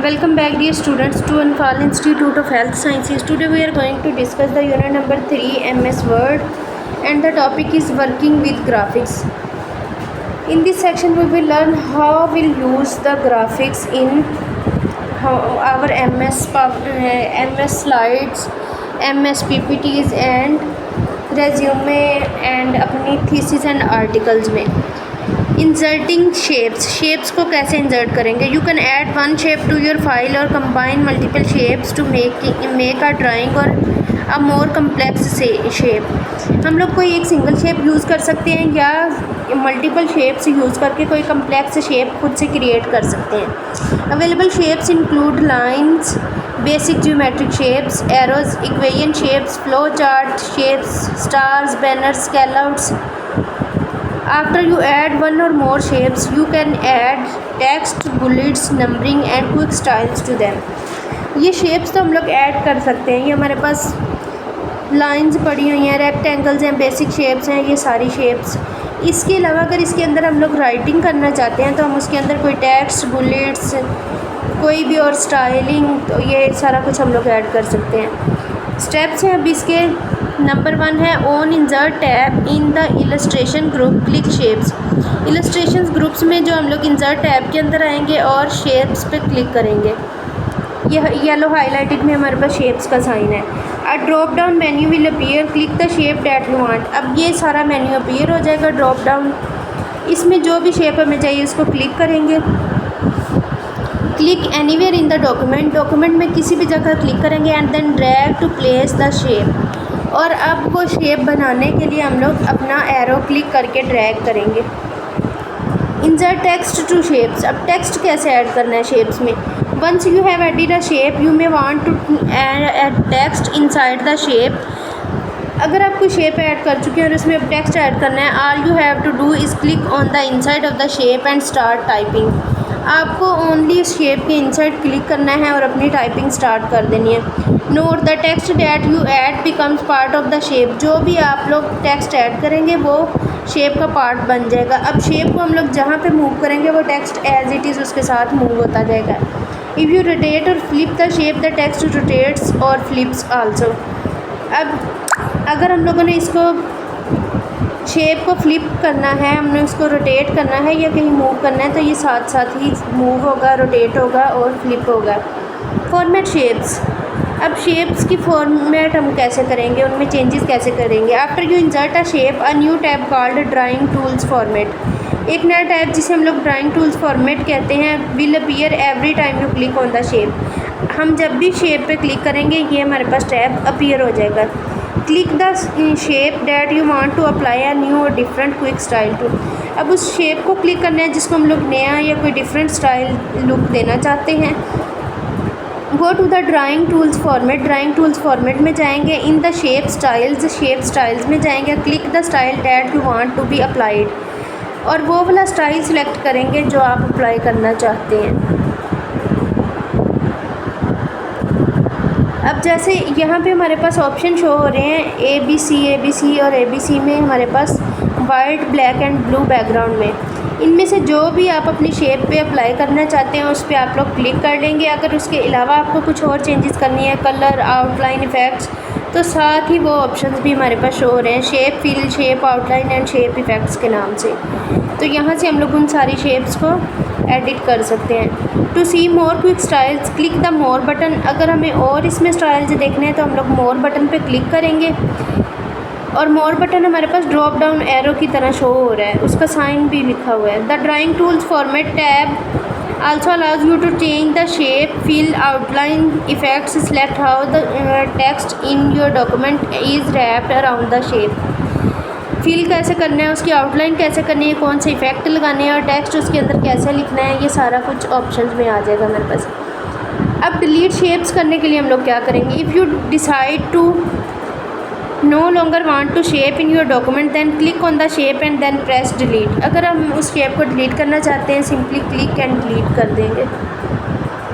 Welcome back dear students to Anfal Institute of Health Sciences. Today we are going to discuss the unit number 3 MS Word and the topic is working with graphics. In this section we will learn how we'll use the graphics in our MS slides, MS PPTs and resume and अपनी thesis and articles में. Inserting shapes को कैसे insert करेंगे. You can add one shape to your file और combine multiple shapes to make a drawing और a more complex shape. हम लोग कोई एक सिंगल शेप यूज़ कर सकते हैं या मल्टीपल शेप्स यूज़ करके कोई कम्प्लेक्स शेप खुद से क्रिएट कर सकते हैं. Available shapes include lines, basic geometric shapes, arrows, equation shapes, flow chart shapes, stars, banners, callouts. After you add one or more shapes, you can add text, bullets, numbering and quick styles to them. ये shapes तो हम लोग add कर सकते हैं. ये हमारे पास lines पड़ी हुई हैं, रेक्टेंगल्स हैं, बेसिक शेप्स हैं, ये सारी शेप्स. इसके अलावा अगर इसके अंदर हम लोग राइटिंग करना चाहते हैं तो हम उसके अंदर कोई टेक्स्ट, बुलेट्स, कोई भी और स्टाइलिंग, तो ये सारा कुछ हम लोग ऐड कर सकते हैं. स्टेप्स हैं अब इसके. नंबर 1 है on insert tab in the illustration group, click shapes. Illustration groups में जो हम लोग इंसर्ट टैब के अंदर आएंगे और शेप्स पे क्लिक करेंगे. यह येलो हाईलाइटेड में हमारे पास शेप्स का साइन है. A drop down menu will appear, click the shape that you want. अब ये सारा मेन्यू अपीयर हो जाएगा ड्रॉप डाउन. इसमें जो भी शेप हमें चाहिए उसको क्लिक करेंगे. Click anywhere in the document में किसी भी जगह क्लिक करेंगे and then drag to place the shape. और अब वो शेप बनाने के लिए हम लोग अपना एरो क्लिक करके ड्रैग करेंगे. Insert text to shapes. अब टेक्स्ट कैसे ऐड करना है शेप्स में. Once you have added a shape you may want to add text inside the shape. अगर आप कोई शेप ऐड कर चुके हैं और उसमें अब टेक्स्ट ऐड करना है, all you have to do is click on the inside of the shape and start typing. आपको ओनली इस शेप के इनसाइड क्लिक करना है और अपनी टाइपिंग स्टार्ट कर देनी है. Note the text that you add becomes part of the shape. जो भी आप लोग टेक्स्ट ऐड करेंगे वो शेप का पार्ट बन जाएगा. अब शेप को हम लोग जहाँ पे मूव करेंगे वो टेक्स्ट एज इट इज़ उसके साथ मूव होता जाएगा. इफ़ यू रोटेट और flip the shape the text rotates और फ्लिप्स आल्सो. अब अगर हम लोगों ने इसको शेप को फ्लिप करना है, हमने उसको रोटेट करना है या कहीं मूव करना है तो ये साथ साथ ही मूव होगा, रोटेट होगा और फ्लिप होगा. Format shapes. अब शेप्स की फॉर्मेट हम कैसे करेंगे, उनमें चेंजेस कैसे करेंगे. After you insert a shape a new tab called drawing tools format. एक नया टैब जिसे हम लोग ड्राइंग टूल्स फॉर्मेट कहते हैं will appear every time you click on the shape. हम जब भी शेप पे क्लिक करेंगे ये हमारे पास टैब अपीयर हो जाएगा. Click the shape that you want to apply a new or different quick style to. अब उस शेप को क्लिक करना है जिसको हम लोग नया या कोई डिफरेंट स्टाइल लुक देना चाहते हैं. Go to the drawing tools format. Drawing tools format में जाएंगे. इन द शेप स्टाइल्स में जाएंगे. Click the style that you want to be applied और वो वाला स्टाइल सेलेक्ट करेंगे जो आप अप्लाई करना चाहते हैं. अब जैसे यहाँ पे हमारे पास ऑप्शन शो हो रहे हैं ABC और ABC में हमारे पास white, black and blue background में. इनमें से जो भी आप अपनी शेप पे अप्लाई करना चाहते हैं उस पर आप लोग क्लिक कर लेंगे. अगर उसके अलावा आपको कुछ और चेंजेस करनी है, कलर, आउटलाइन, इफ़ेक्ट्स, तो साथ ही वो ऑप्शंस भी हमारे पास शो हो रहे हैं shape fill, shape outline and shape effects के नाम से. तो यहाँ से हम लोग उन सारी शेप्स को एडिट कर सकते हैं. To see more quick styles click the more button. अगर हमें और इसमें स्टाइल्स देखने हैं तो हम लोग मोर बटन पे क्लिक करेंगे और मोर बटन हमारे पास ड्रॉप डाउन एरो की तरह शो हो रहा है, उसका साइन भी लिखा हुआ है. The drawing tools format tab also allows you to change the shape, fill, outline, effects, select how the text in your document is wrapped around the shape. Fill कैसे करना है, उसकी आउटलाइन कैसे करनी है, कौन से इफ़ेक्ट लगाने हैं और टेक्स्ट उसके अंदर कैसे लिखना है, ये सारा कुछ ऑप्शंस में आ जाएगा हमारे पास. अब डिलीट शेप्स करने के लिए हम लोग क्या करेंगे. If you decide to no longer want to shape in your document then click on the shape and then press delete. अगर हम उस शेप को डिलीट करना चाहते हैं सिंपली क्लिक एंड डिलीट कर देंगे.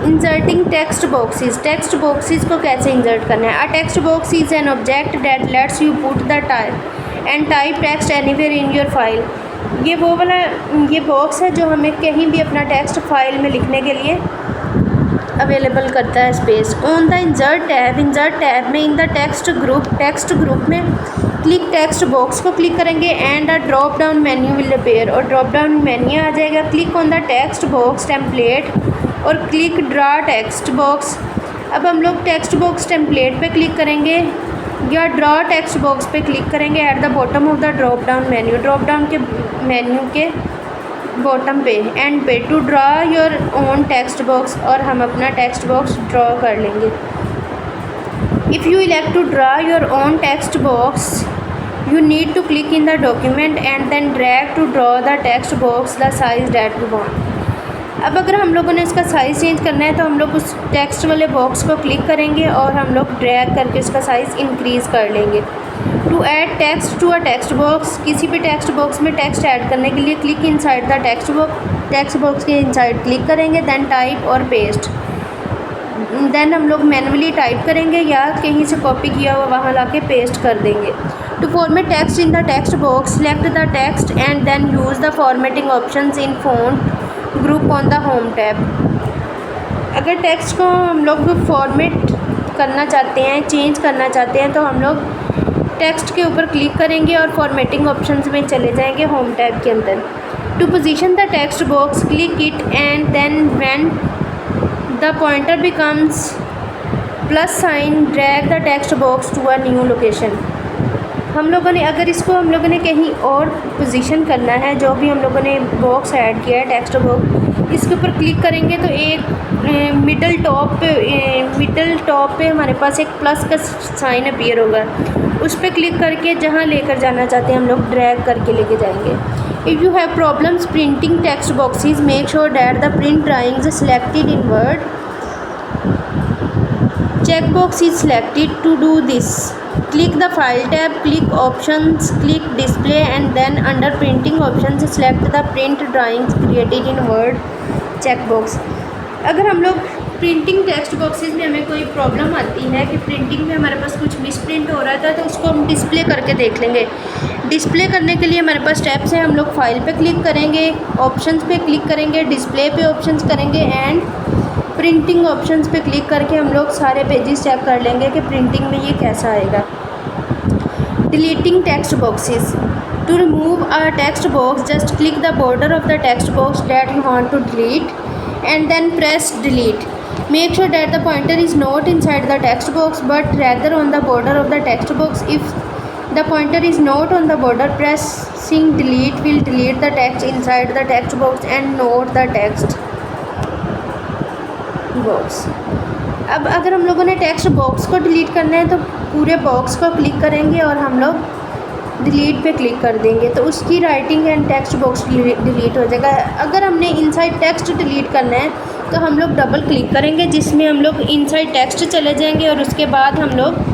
Inserting text boxes. Text boxes को कैसे इंसर्ट करना है. अ text box is an object that let's you put the type text anywhere in your file. ये वो वाला ये बॉक्स है जो हमें कहीं भी अपना टेक्स्ट फाइल में लिखने के लिए अवेलेबल करता है space. On the insert tab में इन द टेक्स्ट ग्रुप में क्लिक टेक्स्ट बॉक्स को क्लिक करेंगे and a drop down menu will appear, और ड्रॉप डाउन मेन्यू आ जाएगा। Click on the text box template और क्लिक ड्रा टेक्स्ट बॉक्स। अब हम लोग टेक्स्ट बॉक्स टेम्पलेट पे क्लिक करेंगे या ड्रा टेक्स्ट बॉक्स पे क्लिक करेंगे at the bottom of the drop down menu, drop down के मेन्यू के बॉटम पे and pay to draw your own text box, और हम अपना टेक्स्ट बॉक्स ड्रॉ कर लेंगे। If you elect to draw your own text box you need to click in the document and then drag to draw the text box the size that you want. अब अगर हम लोगों ने इसका size change करना है तो हम लोग उस टेक्स्ट वाले बॉक्स को क्लिक करेंगे और हम लोग ड्रैग करके उसका साइज़ इंक्रीज़ कर लेंगे। To add text to a text box, किसी भी टेक्स्ट बॉक्स में टेक्स्ट ऐड करने के लिए click inside the text box के इनसाइड क्लिक करेंगे, then type or paste. Then हम लोग मैनुअली टाइप करेंगे या कहीं से कॉपी किया हुआ वहाँ लाके पेस्ट कर देंगे। To format text in the text box select the text and then use the formatting options in font group on the home tab. अगर टेक्स्ट को हम लोग फॉर्मेट करना चाहते हैं, चेंज करना चाहते हैं, तो हम लोग टेक्स्ट के ऊपर क्लिक करेंगे और फॉर्मेटिंग ऑप्शंस में चले जाएंगे होम टैब के अंदर। To position the text box click it and then when the pointer becomes plus sign drag the text box to a new location. हम लोगों ने अगर इसको हम लोगों ने कहीं और पोजीशन करना है, जो भी हम लोगों ने बॉक्स ऐड किया है टेक्स्ट बॉक्स, इसके ऊपर क्लिक करेंगे तो एक मिडल टॉप पे हमारे पास एक प्लस का साइन अपीयर होगा। उस पर क्लिक करके जहाँ लेकर जाना चाहते हैं हम लोग ड्रैग करके लेके जाएंगे। If you have problems printing text boxes make sure that the print drawings selected in word checkbox is selected. To do this click the file tab, click options, click display and then under printing options select the print drawings created in word checkbox। अगर हम लोग printing text boxes में हमें कोई problem आती है कि printing में हमारे पास कुछ मिस प्रिंट हो रहा था, तो उसको हम डिस्प्ले करके देख लेंगे। डिस्प्ले करने के लिए हमारे पास स्टेप्स हैं। हम लोग फाइल पे क्लिक करेंगे, ऑप्शंस पे क्लिक करेंगे, डिस्प्ले पे ऑप्शंस करेंगे एंड प्रिंटिंग ऑप्शंस पे क्लिक करके हम लोग सारे पेजेस चेक कर लेंगे कि प्रिंटिंग में ये कैसा आएगा। Deleting text boxes to remove a text box just click the border of the text box that you want to delete and then press delete. Make sure that the pointer is not inside the text box but rather on the border of the text box. If the pointer is not on the border pressing delete will delete the text inside the text box and not the text box। अब अगर हम लोगों ने text box को delete करना है तो पूरे बॉक्स को क्लिक करेंगे और हम लोग डिलीट पे क्लिक कर देंगे तो उसकी writing and text box delete हो जाएगा। अगर हमने इनसाइड टेक्स्ट डिलीट करना है तो हम लोग डबल क्लिक करेंगे जिसमें हम लोग इनसाइड टेक्स्ट चले जाएंगे और उसके बाद हम लोग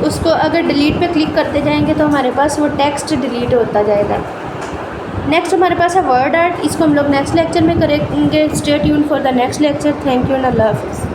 उसको अगर डिलीट पे क्लिक करते जाएंगे तो हमारे पास वो टेक्स्ट डिलीट होता जाएगा। नेक्स्ट हमारे पास है वर्ड आर्ट, इसको हम लोग नेक्स्ट लेक्चर में करेंगे। Stay tune for the next lecture. Thank you and अल्लाह हाफ़िज़।